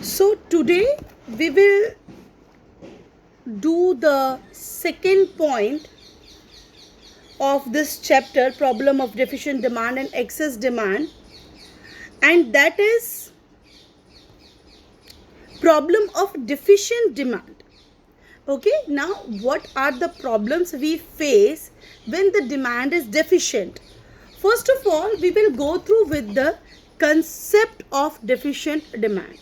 So today we will do the second point of this chapter, problem of deficient demand and excess demand, and that is problem of deficient demand. Okay, now what are the problems we face when the demand is deficient? First of all, we will go through with the concept of deficient demand.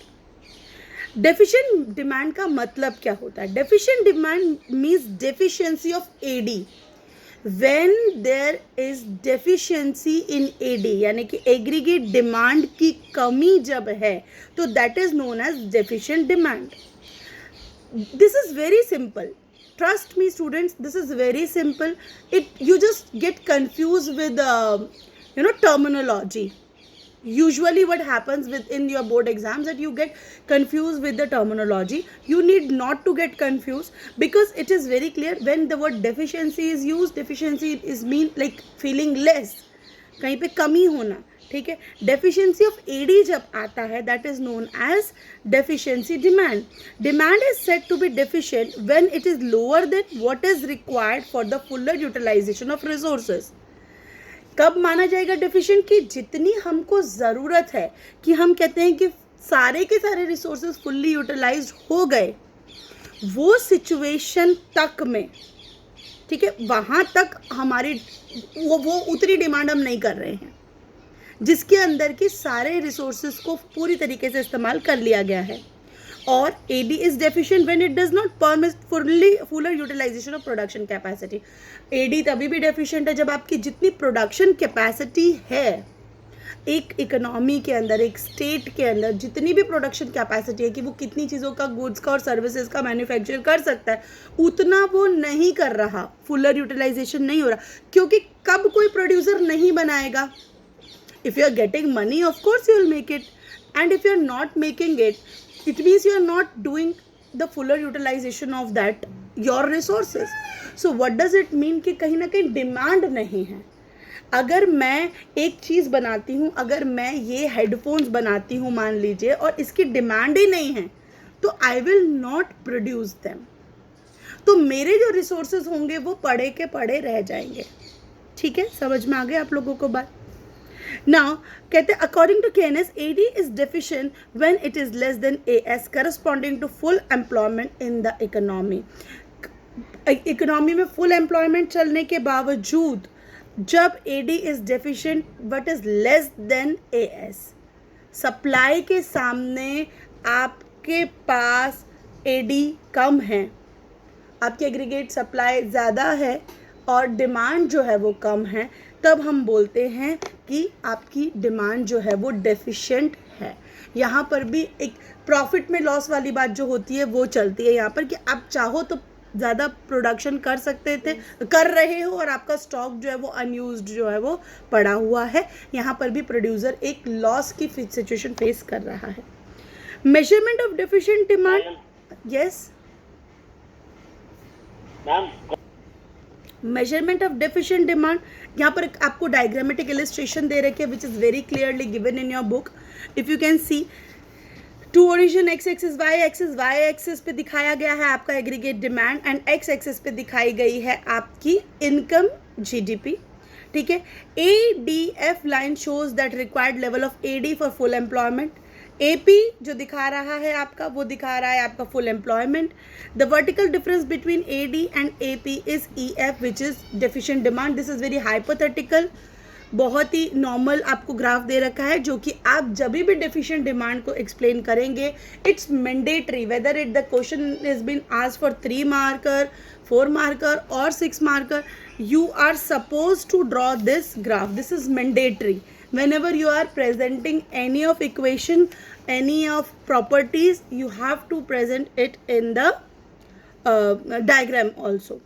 Deficient demand का मतलब क्या होता है? Deficient demand means deficiency of AD. When there is deficiency in AD यानी कि aggregate demand की कमी जब है तो that is known as deficient demand. This is very simple. Trust me students, this is very simple. You just get confused with terminology. Usually what happens within your board exams that you get confused with the terminology. You need not to get confused because it is very clear when the word deficiency is used. Deficiency is mean like feeling less, कहीं पे कमी होना. ठीक है, deficiency of AD जब आता है that is known as deficiency demand. Demand is said to be deficient when it is lower than what is required for the fuller utilisation of resources. कब माना जाएगा डेफिशिएंट? की जितनी हमको ज़रूरत है, कि हम कहते हैं कि सारे के सारे रिसोर्सेज फुल्ली यूटिलाइज्ड हो गए, वो सिचुएशन तक में, ठीक है, वहाँ तक हमारी वो उतनी डिमांड हम नहीं कर रहे हैं जिसके अंदर की सारे रिसोर्सेज को पूरी तरीके से इस्तेमाल कर लिया गया है. और AD is deficient when it does not permit fuller utilization of production capacity. AD तभी भी डेफिशिएंट है जब आपकी जितनी प्रोडक्शन कैपेसिटी है एक इकोनॉमी के अंदर, एक स्टेट के अंदर जितनी भी प्रोडक्शन कैपेसिटी है कि वो कितनी चीज़ों का, गुड्स का और सर्विसेज का मैन्युफैक्चर कर सकता है, उतना वो नहीं कर रहा, फुलर यूटिलाइजेशन नहीं हो रहा. क्योंकि कब कोई प्रोड्यूसर नहीं बनाएगा? If you are getting money, of course you will make it, and if you are not making it, it means you are not doing the fuller utilization of that your resources. So what does it mean कि कहीं ना कहीं demand नहीं है. अगर मैं एक चीज़ बनाती हूँ, अगर मैं ये हेडफोन्स बनाती हूँ मान लीजिए, और इसकी डिमांड ही नहीं है, तो I will not produce them. तो मेरे जो रिसोर्सेज होंगे वो पड़े के पड़े रह जाएंगे. ठीक है, समझ में आ गया आप लोगों को बात? Now, कहते हैं according to KNS, AD is deficient when it is less than AS corresponding to full employment in the economy. Economy में फुल एम्प्लॉयमेंट चलने के बावजूद जब AD is deficient but is less than AS, supply के सामने आपके पास AD कम है, आपकी एग्रीगेट सप्लाई ज़्यादा है और डिमांड जो है वो कम है, तब हम बोलते हैं कि आपकी डिमांड जो है वो डेफिशिएंट है. यहाँ पर भी एक प्रॉफिट में लॉस वाली बात जो होती है वो चलती है यहाँ पर, कि आप चाहो तो ज़्यादा प्रोडक्शन कर सकते थे, कर रहे हो, और आपका स्टॉक जो है वो अनयूज्ड जो है वो पड़ा हुआ है. यहाँ पर भी प्रोड्यूसर एक लॉस की सिचुएशन फेस कर रहा है. Measurement of deficient demand. Yes, measurement of deficient demand. यहाँ पर आपको डायग्रामेटिक इलिस्ट्रेशन दे रखे which is very clearly given in your book. If you can see, to origin X axis Y axis पे दिखाया गया है आपका aggregate demand, and X axis पे दिखाई गई है आपकी इनकम GDP. ठीक है, ADF line shows that required level of AD for full employment. AP जो दिखा रहा है आपका, वो दिखा रहा है आपका full employment. The vertical difference between AD and AP is EF which is deficient demand. This is very hypothetical, बहुत ही नॉर्मल आपको ग्राफ दे रखा है जो कि आप जब भी डेफिशिएंट डिमांड को एक्सप्लेन करेंगे, it's mandatory whether it the question is been asked for 3 marker, 4 marker और 6 marker, you are supposed to draw this graph. This is mandatory. Whenever you are presenting any of equation, any of properties, you have to present it in the diagram also.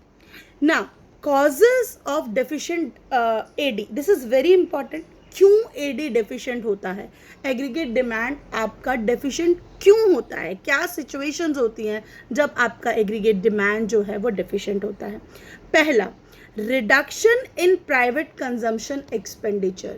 Now, causes of deficient AD. This is very important. क्यों AD deficient होता है? Aggregate demand आपका deficient क्यों होता है? क्या situations होती हैं जब आपका एग्रीगेट डिमांड जो है वो डेफिशिएंट होता है? पहला, reduction in private consumption expenditure.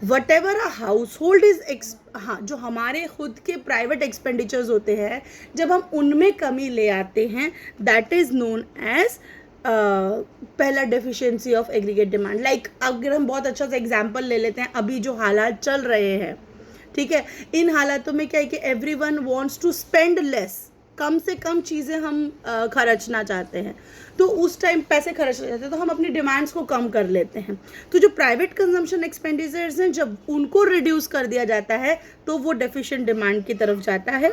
What ever a house hold is हाँ, जो हमारे खुद के प्राइवेट एक्सपेंडिचर्स होते हैं, जब हम उनमें कमी ले आते हैं, दैट इज नोन एज पहला deficiency of aggregate demand. Like अगर हम बहुत अच्छा सा एग्जांपल ले लेते हैं, अभी जो हालात चल रहे हैं, ठीक है, इन हालातों में क्या है कि everyone wants to spend less, कम से कम चीज़ें हम खर्चना चाहते हैं, तो उस टाइम पैसे खर्चना चाहते हैं तो हम अपनी डिमांड्स को कम कर लेते हैं. तो जो प्राइवेट कंजम्पशन एक्सपेंडिचर्स हैं, जब उनको रिड्यूस कर दिया जाता है तो वो डेफिशिएंट डिमांड की तरफ जाता है.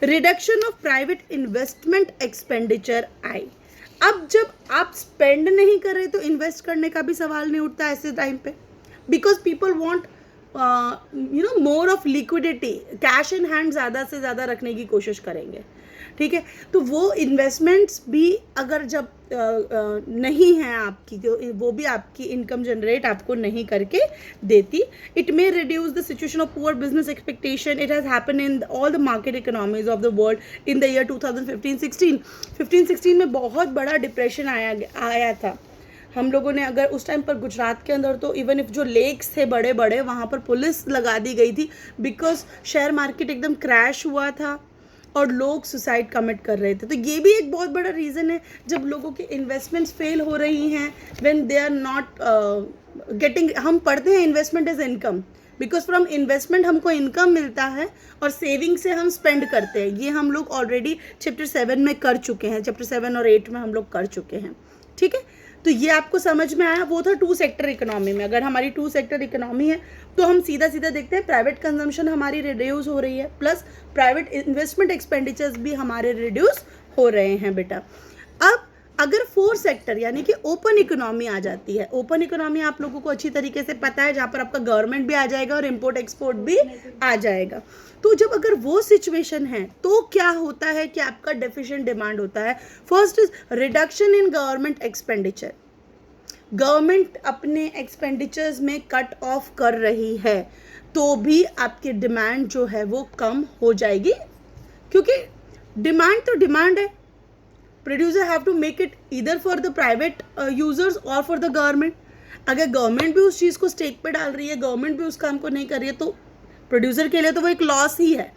Reduction of private investment expenditure I. अब जब आप स्पेंड नहीं कर रहे तो इन्वेस्ट करने का भी सवाल नहीं उठता ऐसे टाइम पे, because people want more of liquidity, cash in hand ज़्यादा से ज़्यादा रखने की कोशिश करेंगे. ठीक है, तो वो इन्वेस्टमेंट्स भी अगर जब नहीं है आपकी, तो वो भी आपकी इनकम जनरेट आपको नहीं करके देती. It may reduce the situation of poor business expectation. It has happen in all the market economies of the world in the year 2015-16. 15-16 में बहुत बड़ा डिप्रेशन आया था. हम लोगों ने अगर उस टाइम पर गुजरात के अंदर तो इवन इफ जो लेक्स थे बड़े बड़े, वहाँ पर पुलिस लगा दी गई थी, बिकॉज शेयर मार्केट एकदम क्रैश हुआ था और लोग सुसाइड कमिट कर रहे थे. तो ये भी एक बहुत बड़ा रीज़न है, जब लोगों की इन्वेस्टमेंट्स फेल हो रही हैं, when they are not getting. हम पढ़ते हैं investment is income, because from investment हमको इनकम मिलता है और सेविंग से हम स्पेंड करते हैं. ये हम लोग ऑलरेडी चैप्टर 7 में कर चुके हैं, चैप्टर 7 और 8 में हम लोग कर चुके हैं. ठीक है, तो ये आपको समझ में आया. वो था 2 सेक्टर इकोनॉमी में. अगर हमारी 2 सेक्टर इकोनॉमी है तो हम सीधा सीधा देखते हैं प्राइवेट कंजम्पशन हमारी रिड्यूस हो रही है, प्लस प्राइवेट इन्वेस्टमेंट एक्सपेंडिचर्स भी हमारे रिड्यूस हो रहे हैं बेटा. अब अगर 4 सेक्टर यानी कि ओपन इकोनॉमी आ जाती है, ओपन इकोनॉमी आप लोगों को अच्छी तरीके से पता है, जहाँ पर आपका गवर्नमेंट भी आ जाएगा और इम्पोर्ट एक्सपोर्ट भी आ जाएगा. तो जब अगर वो सिचुएशन है तो क्या होता है कि आपका डेफिशिएंट डिमांड होता है. First is reduction in government expenditure. Government अपने एक्सपेंडिचर्स में कट ऑफ कर रही है तो भी आपकी डिमांड जो है वो कम हो जाएगी, क्योंकि डिमांड तो डिमांड है. Producer have to make it either for the private users और फॉर द गवर्नमेंट. अगर गवर्नमेंट भी उस चीज़ को स्टेक पे डाल रही है, गवर्नमेंट भी उस काम को नहीं कर रही है, तो प्रोड्यूसर के लिए तो वो एक लॉस ही है.